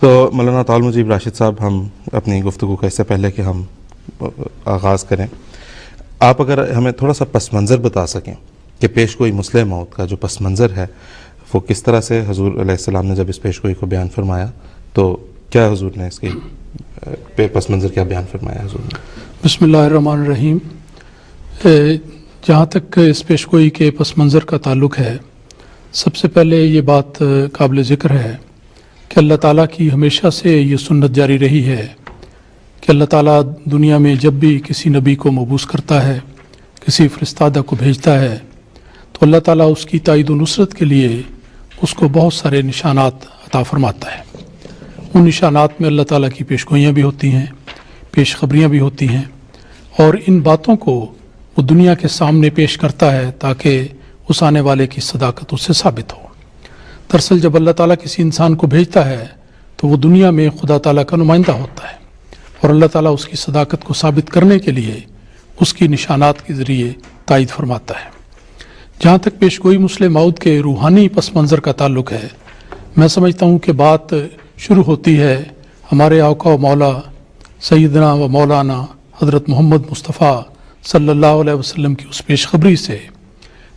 تو مولانا طاہر مجیب راشد صاحب، ہم اپنی گفتگو کا اس سے پہلے کہ ہم آغاز کریں، آپ اگر ہمیں تھوڑا سا پس منظر بتا سکیں کہ پیش گوئی مسلح موعود کا جو پس منظر ہے وہ کس طرح سے حضور علیہ السلام نے جب اس پیش گوئی کو بیان فرمایا تو کیا حضور نے اس کی پس منظر کیا بیان فرمایا حضور نے؟ بسم اللہ الرحمن الرحیم۔ جہاں تک اس پیش گوئی کے پس منظر کا تعلق ہے، سب سے پہلے یہ بات قابل ذکر ہے کہ اللہ تعالیٰ کی ہمیشہ سے یہ سنت جاری رہی ہے کہ اللہ تعالیٰ دنیا میں جب بھی کسی نبی کو مبعوث کرتا ہے، کسی فرستادہ کو بھیجتا ہے، تو اللہ تعالیٰ اس کی تائید و نصرت کے لیے اس کو بہت سارے نشانات عطا فرماتا ہے۔ ان نشانات میں اللہ تعالیٰ کی پیشگوئیاں بھی ہوتی ہیں، پیش خبریاں بھی ہوتی ہیں، اور ان باتوں کو وہ دنیا کے سامنے پیش کرتا ہے تاکہ اس آنے والے کی صداقت اس سے ثابت ہو۔ دراصل جب اللہ تعالیٰ کسی انسان کو بھیجتا ہے تو وہ دنیا میں خدا تعالیٰ کا نمائندہ ہوتا ہے، اور اللہ تعالیٰ اس کی صداقت کو ثابت کرنے کے لیے اس کی نشانات کے ذریعے تائید فرماتا ہے۔ جہاں تک پیش گوئی مسلح موعود کے روحانی پس منظر کا تعلق ہے، میں سمجھتا ہوں کہ بات شروع ہوتی ہے ہمارے آقا و مولا سیدنا و مولانا حضرت محمد مصطفیٰ صلی اللہ علیہ وسلم کی اس پیش خبری سے،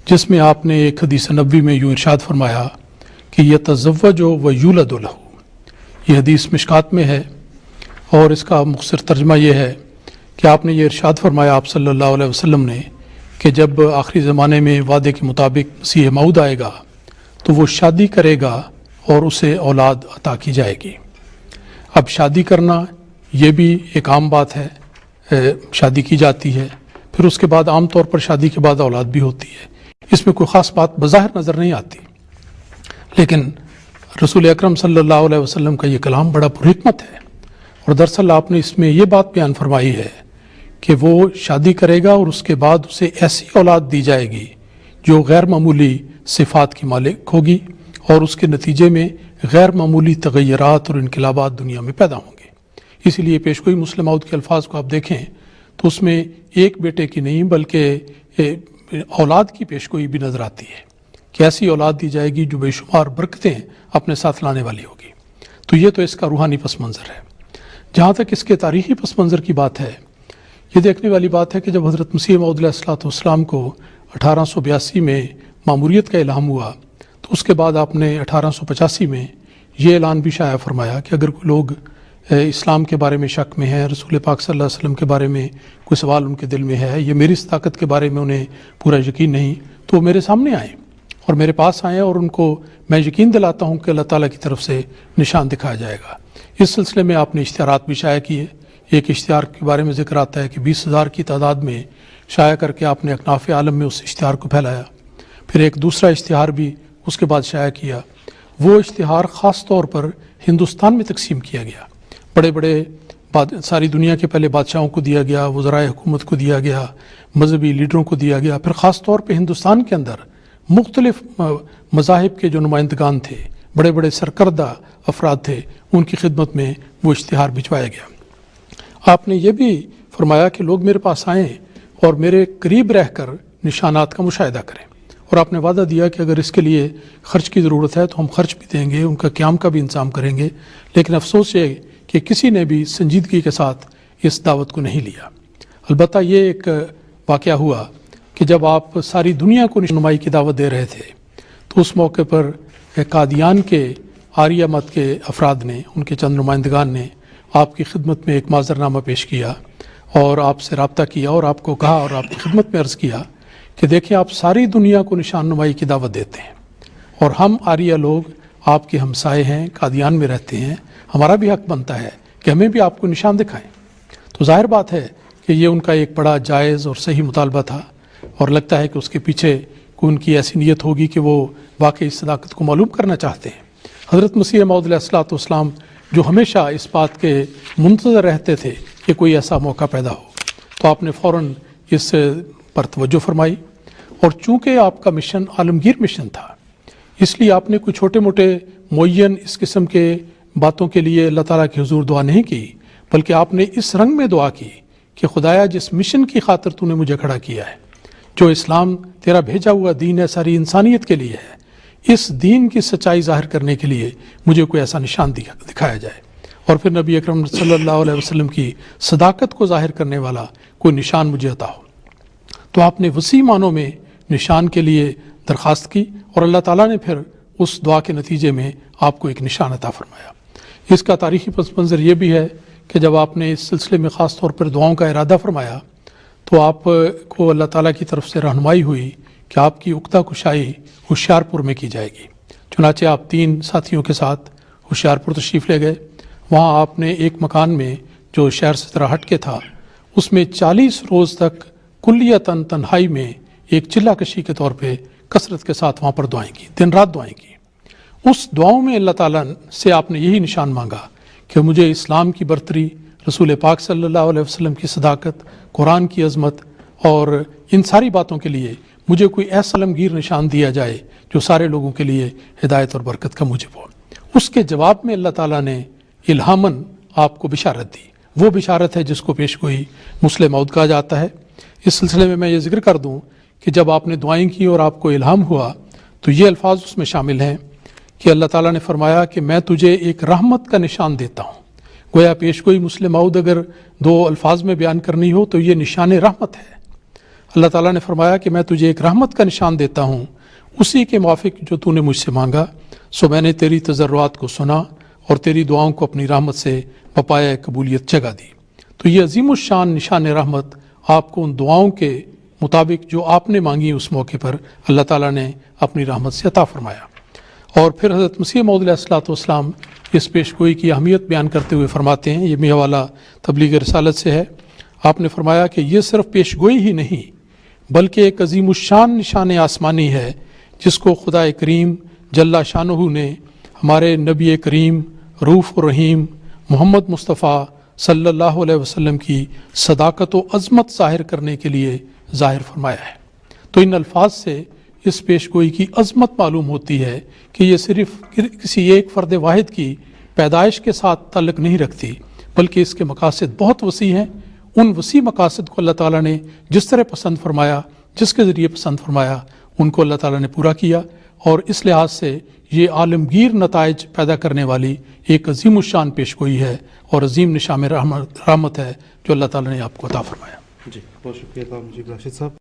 جس میں آپ نے ایک حدیث نبوی میں یوں ارشاد فرمایا کہ یتزوج و یولد لہ۔ یہ حدیث مشکات میں ہے، اور اس کا مختصر ترجمہ یہ ہے کہ آپ نے یہ ارشاد فرمایا آپ صلی اللہ علیہ وسلم نے کہ جب آخری زمانے میں وعدے کے مطابق مسیح موعود آئے گا تو وہ شادی کرے گا اور اسے اولاد عطا کی جائے گی۔ اب شادی کرنا یہ بھی ایک عام بات ہے، شادی کی جاتی ہے، پھر اس کے بعد عام طور پر شادی کے بعد اولاد بھی ہوتی ہے، اس میں کوئی خاص بات بظاہر نظر نہیں آتی، لیکن رسول اکرم صلی اللہ علیہ وسلم کا یہ کلام بڑا پرحکمت ہے، اور دراصل آپ نے اس میں یہ بات بیان فرمائی ہے کہ وہ شادی کرے گا اور اس کے بعد اسے ایسی اولاد دی جائے گی جو غیر معمولی صفات کی مالک ہوگی، اور اس کے نتیجے میں غیر معمولی تغیرات اور انقلابات دنیا میں پیدا ہوں گے۔ اسی لیے پیش گوئی مسلح موعود کے الفاظ کو آپ دیکھیں تو اس میں ایک بیٹے کی نہیں بلکہ اولاد کی پیش گوئی بھی نظر آتی ہے کہ ایسی اولاد دی جائے گی جو بے شمار برکتیں اپنے ساتھ لانے والی ہوگی۔ تو یہ تو اس کا روحانی پس منظر ہے۔ جہاں تک اس کے تاریخی پس منظر کی بات ہے، یہ دیکھنے والی بات ہے کہ جب حضرت مسیح موعود علیہ السلام کو 1882 میں ماموریت کا الہام ہوا تو اس کے بعد آپ نے 1885 میں یہ اعلان بھی شائع فرمایا کہ اگر کوئی لوگ اسلام کے بارے میں شک میں ہیں، رسول پاک صلی اللہ علیہ وسلم کے بارے میں کوئی سوال ان کے دل میں ہے، یہ میری صداقت کے بارے میں انہیں پورا یقین نہیں، تو وہ میرے سامنے آئیں اور میرے پاس آئیں، اور ان کو میں یقین دلاتا ہوں کہ اللہ تعالیٰ کی طرف سے نشان دکھایا جائے گا۔ اس سلسلے میں آپ نے اشتہارات بھی شائع کیے۔ ایک اشتہار کے بارے میں ذکر آتا ہے کہ 20,000 کی تعداد میں شائع کر کے آپ نے اکناف عالم میں اس اشتہار کو پھیلایا۔ پھر ایک دوسرا اشتہار بھی اس کے بعد شائع کیا۔ وہ اشتہار خاص طور پر ہندوستان میں تقسیم کیا گیا، بڑے بڑے ساری دنیا کے پہلے بادشاہوں کو دیا گیا، وزرائے حکومت کو دیا گیا، مذہبی لیڈروں کو دیا گیا، پھر خاص طور پہ ہندوستان کے اندر مختلف مذاہب کے جو نمائندگان تھے، بڑے بڑے سرکردہ افراد تھے، ان کی خدمت میں وہ اشتہار بھجوایا گیا۔ آپ نے یہ بھی فرمایا کہ لوگ میرے پاس آئیں اور میرے قریب رہ کر نشانات کا مشاہدہ کریں، اور آپ نے وعدہ دیا کہ اگر اس کے لیے خرچ کی ضرورت ہے تو ہم خرچ بھی دیں گے، ان کا قیام کا بھی انتظام کریں گے۔ لیکن افسوس یہ کہ کسی نے بھی سنجیدگی کے ساتھ اس دعوت کو نہیں لیا۔ البتہ یہ ایک واقعہ ہوا کہ جب آپ ساری دنیا کو نمائی کی دعوت دے رہے تھے تو اس موقع پر قادیان کے آریہ مت کے افراد نے، ان کے چند نمائندگان نے آپ کی خدمت میں ایک معذرنامہ پیش کیا اور آپ سے رابطہ کیا، اور آپ کو کہا اور آپ کی خدمت میں عرض کیا کہ دیکھیں آپ ساری دنیا کو نشان نمائی کی دعوت دیتے ہیں، اور ہم آریہ لوگ آپ کے ہمسائے ہیں، قادیان میں رہتے ہیں، ہمارا بھی حق بنتا ہے کہ ہمیں بھی آپ کو نشان دکھائیں۔ تو ظاہر بات ہے کہ یہ ان کا ایک بڑا جائز اور صحیح مطالبہ تھا، اور لگتا ہے کہ اس کے پیچھے کوئی ان کی ایسی نیت ہوگی کہ وہ واقعی صداقت کو معلوم کرنا چاہتے ہیں۔ حضرت مسیح موعود علیہ السلام جو ہمیشہ اس بات کے منتظر رہتے تھے کہ کوئی ایسا موقع پیدا ہو، تو آپ نے فوراً اس پر توجہ فرمائی، اور چونکہ آپ کا مشن عالمگیر مشن تھا، اس لیے آپ نے کوئی چھوٹے موٹے معین اس قسم کے باتوں کے لیے اللہ تعالیٰ کی حضور دعا نہیں کی، بلکہ آپ نے اس رنگ میں دعا کی کہ خدایا جس مشن کی خاطر تو نے مجھے کھڑا کیا ہے، جو اسلام تیرا بھیجا ہوا دین ہے، ساری انسانیت کے لیے ہے، اس دین کی سچائی ظاہر کرنے کے لیے مجھے کوئی ایسا نشان دکھایا جائے، اور پھر نبی اکرم صلی اللہ علیہ وسلم کی صداقت کو ظاہر کرنے والا کوئی نشان مجھے عطا ہو۔ تو آپ نے وسیع معنوں میں نشان کے لیے درخواست کی، اور اللہ تعالیٰ نے پھر اس دعا کے نتیجے میں آپ کو ایک نشان عطا فرمایا۔ اس کا تاریخی پس منظر یہ بھی ہے کہ جب آپ نے اس سلسلے میں خاص طور پر دعاؤں کا ارادہ فرمایا تو آپ کو اللہ تعالیٰ کی طرف سے رہنمائی ہوئی کہ آپ کی عقدہ کشائی ہوشیارپور میں کی جائے گی۔ چنانچہ آپ 3 ساتھیوں کے ساتھ ہوشیارپور تشریف لے گئے۔ وہاں آپ نے ایک مکان میں جو شہر سے ذرا ہٹ کے تھا، اس میں 40 روز تک کلیتاً تنہائی میں ایک چلہ کشی کے طور پہ کثرت کے ساتھ وہاں پر دعائیں کی، دن رات دعائیں کی۔ اس دعاؤں میں اللہ تعالیٰ سے آپ نے یہی نشان مانگا کہ مجھے اسلام کی برتری، رسول پاک صلی اللہ علیہ وسلم کی صداقت، قرآن کی عظمت اور ان ساری باتوں کے لیے مجھے کوئی ایسا عالمگیر نشان دیا جائے جو سارے لوگوں کے لیے ہدایت اور برکت کا موجب ہو۔ اس کے جواب میں اللہ تعالیٰ نے الہاماً آپ کو بشارت دی۔ وہ بشارت ہے جس کو پیش گوئی مسلم موعود کہا جاتا ہے۔ اس سلسلے میں یہ ذکر کر دوں کہ جب آپ نے دعائیں کی اور آپ کو الہام ہوا تو یہ الفاظ اس میں شامل ہیں کہ اللہ تعالیٰ نے فرمایا کہ میں تجھے ایک رحمت کا نشان دیتا ہوں۔ گویا پیش گوئی مسلم موعود اگر 2 الفاظ میں بیان کرنی ہو تو یہ نشان رحمت ہے۔ اللہ تعالیٰ نے فرمایا کہ میں تجھے ایک رحمت کا نشان دیتا ہوں، اسی کے موافق جو تو نے مجھ سے مانگا، سو میں نے تیری تضرعات کو سنا اور تیری دعاؤں کو اپنی رحمت سے بپایہ قبولیت جگہ دی۔ تو یہ عظیم الشان نشان رحمت آپ کو ان دعاؤں کے مطابق جو آپ نے مانگی اس موقع پر اللہ تعالیٰ نے اپنی رحمت سے عطا فرمایا۔ اور پھر حضرت مسیح موعود علیہ الصلوۃ والسلام اس پیش گوئی کی اہمیت بیان کرتے ہوئے فرماتے ہیں، یہ بھی حوالہ تبلیغ رسالت سے ہے۔ آپ نے فرمایا کہ یہ صرف پیش گوئی ہی نہیں بلکہ ایک عظیم الشان نشان آسمانی ہے جس کو خدا کریم جل شانہ نے ہمارے نبی کریم رؤوف الرحیم محمد مصطفیٰ صلی اللہ علیہ وسلم کی صداقت و عظمت ظاہر کرنے کے لیے ظاہر فرمایا ہے۔ تو ان الفاظ سے اس پیش گوئی کی عظمت معلوم ہوتی ہے کہ یہ صرف کسی ایک فرد واحد کی پیدائش کے ساتھ تعلق نہیں رکھتی، بلکہ اس کے مقاصد بہت وسیع ہیں۔ ان وسیع مقاصد کو اللہ تعالیٰ نے جس طرح پسند فرمایا، جس کے ذریعے پسند فرمایا، ان کو اللہ تعالیٰ نے پورا کیا، اور اس لحاظ سے یہ عالمگیر نتائج پیدا کرنے والی ایک عظیم الشان پیش گوئی ہے اور عظیم نشان رحمت ہے جو اللہ تعالیٰ نے آپ کو عطا فرمایا۔ جی، بہت شکریہ راشد صاحب۔